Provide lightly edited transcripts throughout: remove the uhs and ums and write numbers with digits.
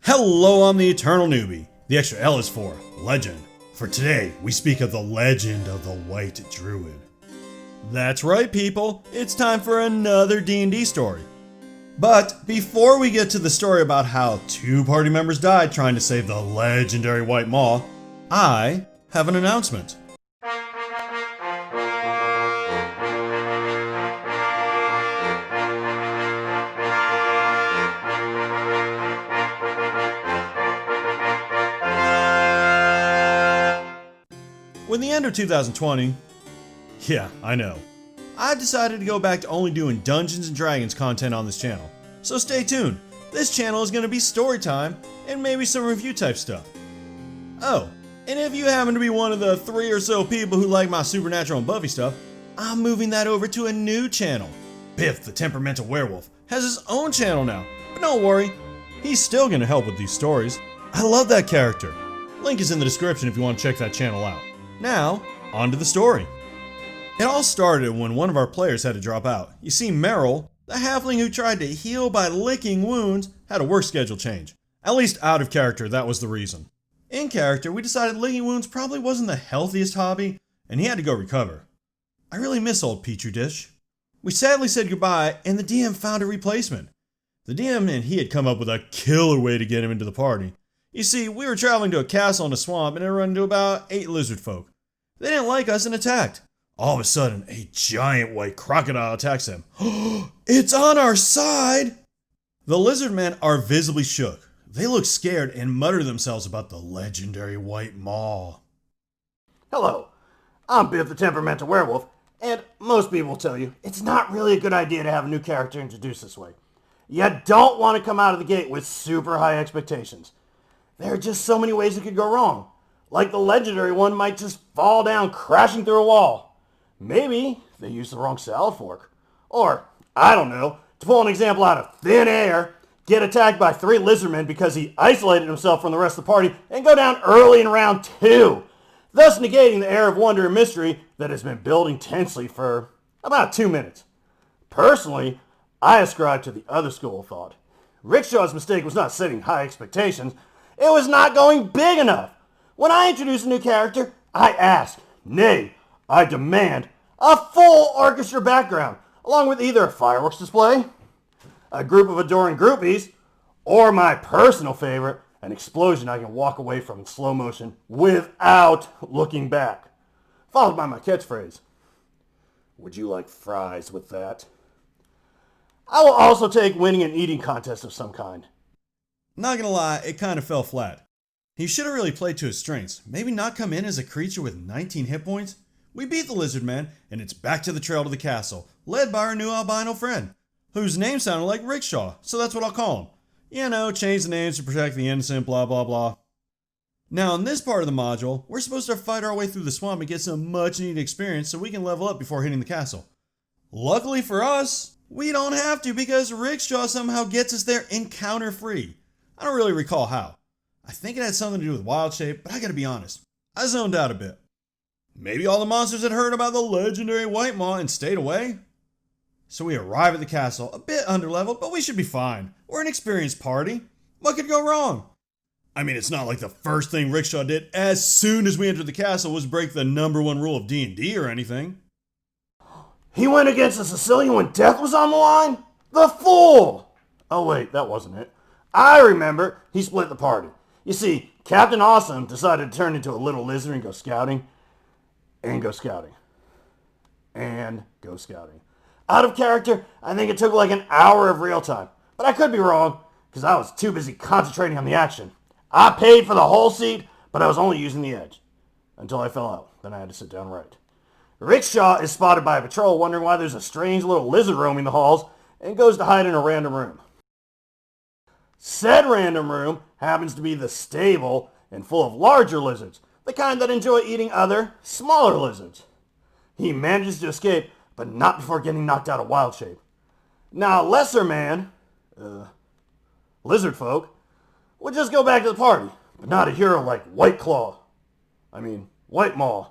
Hello, I'm the Eternal Newbie. The extra L is for legend. For today, we speak of the legend of the White Druid. That's right, people. It's time for another D&D story. But before we get to the story about how 2 party members died trying to save the legendary White Maw, I have an announcement. With the end of 2020, yeah, I know, I've decided to go back to only doing Dungeons & Dragons content on this channel. So stay tuned, this channel is going to be story time and maybe some review type stuff. Oh, and if you happen to be one of the 3 or so people who like my Supernatural and Buffy stuff, I'm moving that over to a new channel. Biff the Temperamental Werewolf has his own channel now, but don't worry, he's still going to help with these stories. I love that character. Link is in the description if you want to check that channel out. Now, on to the story. It all started when one of our players had to drop out. You see, Meryl, the halfling who tried to heal by licking wounds, had a work schedule change. At least out of character, that was the reason. In character, we decided licking wounds probably wasn't the healthiest hobby, and he had to go recover. I really miss old Petri Dish. We sadly said goodbye, and the DM found a replacement. The DM and he had come up with a killer way to get him into the party. You see, we were traveling to a castle in a swamp and it run into about 8 lizard folk. They didn't like us and attacked. All of a sudden, a giant white crocodile attacks them. It's on our side! The lizard men are visibly shook. They look scared and mutter to themselves about the legendary White Maw. Hello, I'm Biff the Temperamental Werewolf, and most people will tell you it's not really a good idea to have a new character introduced this way. You don't want to come out of the gate with super high expectations. There are just so many ways it could go wrong. Like the legendary one might just fall down crashing through a wall. Maybe they used the wrong salad fork. Or, I don't know, to pull an example out of thin air, get attacked by 3 lizardmen because he isolated himself from the rest of the party and go down early in round 2, thus negating the air of wonder and mystery that has been building tensely for about 2 minutes. Personally, I ascribe to the other school of thought. Rickshaw's mistake was not setting high expectations, it was not going big enough. When I introduce a new character, I ask, nay, I demand, a full orchestra background, along with either a fireworks display, a group of adoring groupies, or my personal favorite, an explosion I can walk away from in slow motion without looking back. Followed by my catchphrase, would you like fries with that? I will also take winning an eating contest of some kind. Not gonna lie, it kind of fell flat. He should have really played to his strengths. Maybe not come in as a creature with 19 hit points. We beat the lizard man, and it's back to the trail to the castle, led by our new albino friend, whose name sounded like Rickshaw, so that's what I'll call him. You know, change the names to protect the innocent, blah blah blah. Now in this part of the module, we're supposed to fight our way through the swamp and get some much needed experience so we can level up before hitting the castle. Luckily for us, we don't have to because Rickshaw somehow gets us there encounter free. I don't really recall how. I think it had something to do with wild shape, but I gotta be honest, I zoned out a bit. Maybe all the monsters had heard about the legendary White Maw and stayed away? So we arrive at the castle, a bit underleveled, but we should be fine. We're an experienced party. What could go wrong? I mean, it's not like the first thing Rickshaw did as soon as we entered the castle was break the #1 rule of D&D or anything. He went against a Sicilian when death was on the line? The fool! Oh wait, that wasn't it. I remember, he split the party. You see, Captain Awesome decided to turn into a little lizard and go scouting. And go scouting. And go scouting. Out of character, I think it took like an hour of real time. But I could be wrong, because I was too busy concentrating on the action. I paid for the whole seat, but I was only using the edge. Until I fell out. Then I had to sit down right. Rickshaw is spotted by a patrol wondering why there's a strange little lizard roaming the halls and goes to hide in a random room. Said random room happens to be the stable and full of larger lizards, the kind that enjoy eating other, smaller lizards. He manages to escape, but not before getting knocked out of wild shape. Now a lesser man, lizard folk, would just go back to the party, but not a hero like White Maw.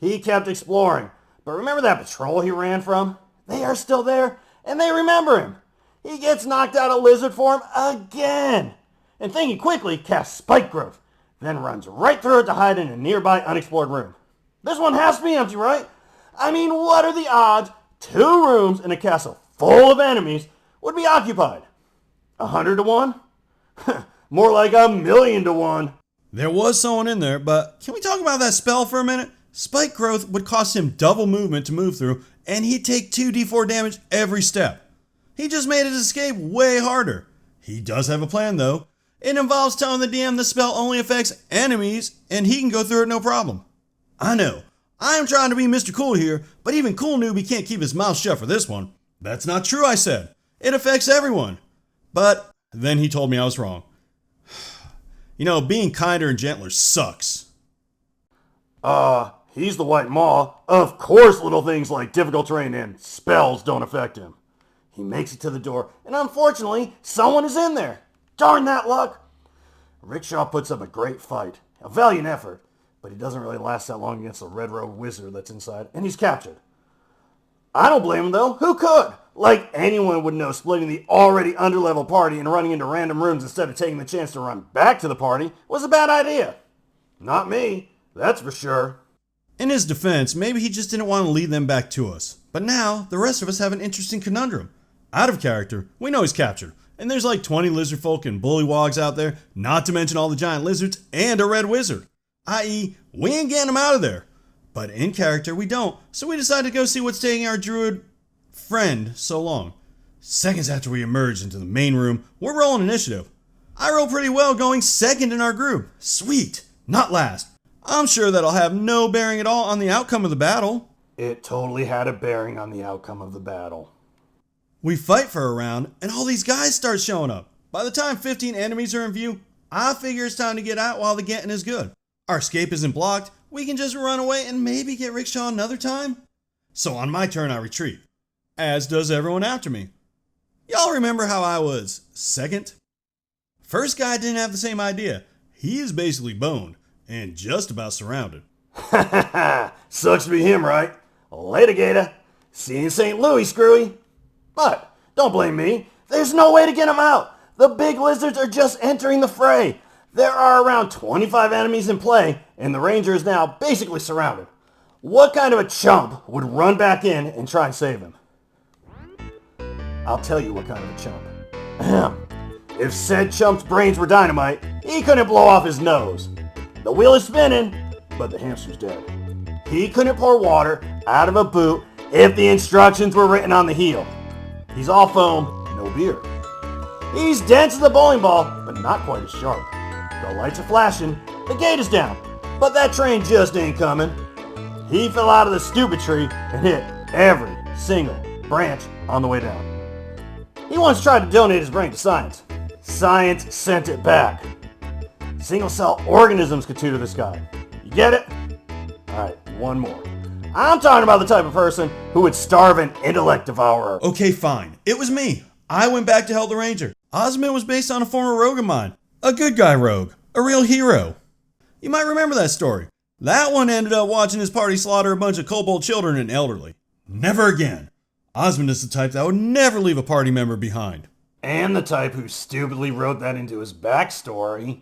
He kept exploring, but remember that patrol he ran from? They are still there, and they remember him. He gets knocked out of lizard form again. and thinking quickly, casts Spike Growth, then runs right through it to hide in a nearby unexplored room. This one has to be empty, right? I mean, what are the odds 2 rooms in a castle full of enemies would be occupied? 100 to 1? More like 1,000,000 to 1. There was someone in there, but can we talk about that spell for a minute? Spike Growth would cost him double movement to move through, and he'd take 2d4 damage every step. He just made his escape way harder. He does have a plan though. It involves telling the DM the spell only affects enemies, and he can go through it no problem. I know, I am trying to be Mr. Cool here, but even Cool Newbie can't keep his mouth shut for this one. That's not true, I said. It affects everyone. But then he told me I was wrong. You know, being kinder and gentler sucks. He's the White Maw. Of course little things like difficult terrain and spells don't affect him. He makes it to the door, and unfortunately, someone is in there. Darn that luck! Rickshaw puts up a great fight, a valiant effort, but he doesn't really last that long against the red-robed wizard that's inside, and he's captured. I don't blame him though, who could? Like anyone would know, splitting the already underlevel party and running into random rooms instead of taking the chance to run back to the party was a bad idea. Not me, that's for sure. In his defense, maybe he just didn't want to lead them back to us. But now, the rest of us have an interesting conundrum. Out of character, we know he's captured, and there's like 20 lizard folk and bullywogs out there, not to mention all the giant lizards and a red wizard. I.e., we ain't getting him out of there. But in character, we don't, so we decided to go see what's taking our druid friend so long. Seconds after we emerged into the main room, we're rolling initiative. I roll pretty well, going second in our group. Sweet, not last. I'm sure that'll have no bearing at all on the outcome of the battle. It totally had a bearing on the outcome of the battle. We fight for a round, and all these guys start showing up. By the time 15 enemies are in view, I figure it's time to get out while the getting is good. Our escape isn't blocked, we can just run away and maybe get Rickshaw another time. So on my turn, I retreat, as does everyone after me. Y'all remember how I was second? First guy didn't have the same idea. He is basically boned, and just about surrounded. Sucks to be him, right? Later, Gator. See you in St. Louis, Screwy. But don't blame me. There's no way to get him out. The big lizards are just entering the fray. There are around 25 enemies in play, and the ranger is now basically surrounded. What kind of a chump would run back in and try and save him? I'll tell you what kind of a chump. If said chump's brains were dynamite, he couldn't blow off his nose. The wheel is spinning, but the hamster's dead. He couldn't pour water out of a boot if the instructions were written on the heel. He's all foam, no beer. He's dense as a bowling ball, but not quite as sharp. The lights are flashing, the gate is down, but that train just ain't coming. He fell out of the stupid tree and hit every single branch on the way down. He once tried to donate his brain to science. Science sent it back. Single-cell organisms could tutor this guy. You get it? Alright, one more. I'm talking about the type of person who would starve an intellect devourer. Okay, fine. It was me. I went back to help the ranger. Osmond was based on a former rogue of mine. A good guy rogue. A real hero. You might remember that story. That one ended up watching his party slaughter a bunch of kobold children and elderly. Never again. Osmond is the type that would never leave a party member behind. And the type who stupidly wrote that into his backstory.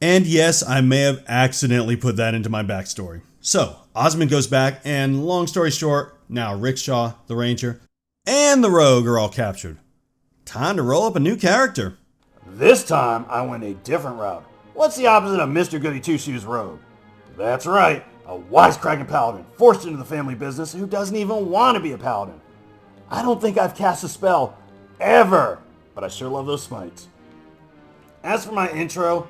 And yes, I may have accidentally put that into my backstory. So, Osmond goes back, and long story short, now Rickshaw, the ranger, and the rogue are all captured. Time to roll up a new character. This time, I went a different route. What's the opposite of Mr. Goody Two-Shoes rogue? That's right, a wisecracking paladin forced into the family business who doesn't even want to be a paladin. I don't think I've cast a spell ever, but I sure love those smites. As for my intro,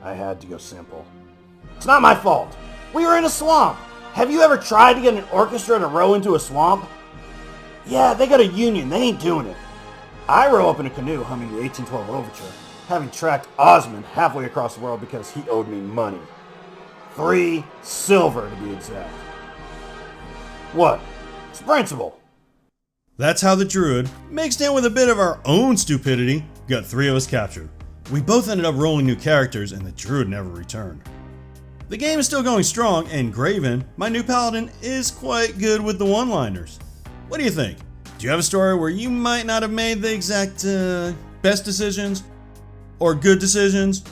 I had to go simple. It's not my fault. We were in a swamp. Have you ever tried to get an orchestra to row into a swamp? Yeah, they got a union. They ain't doing it. I row up in a canoe humming the 1812 Overture, having tracked Osmond halfway across the world because he owed me money. 3 silver to be exact. What? It's principle. That's how the druid, mixed in with a bit of our own stupidity, got 3 of us captured. We both ended up rolling new characters, and the druid never returned. The game is still going strong, and Graven, my new paladin, is quite good with the one-liners. What do you think? Do you have a story where you might not have made the exact best decisions or good decisions?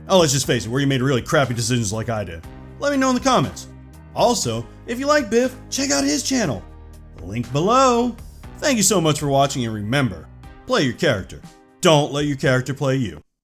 Oh, let's just face it, where you made really crappy decisions like I did. Let me know in the comments. Also, if you like Biff, check out his channel. Link below. Thank you so much for watching, and remember, play your character. Don't let your character play you.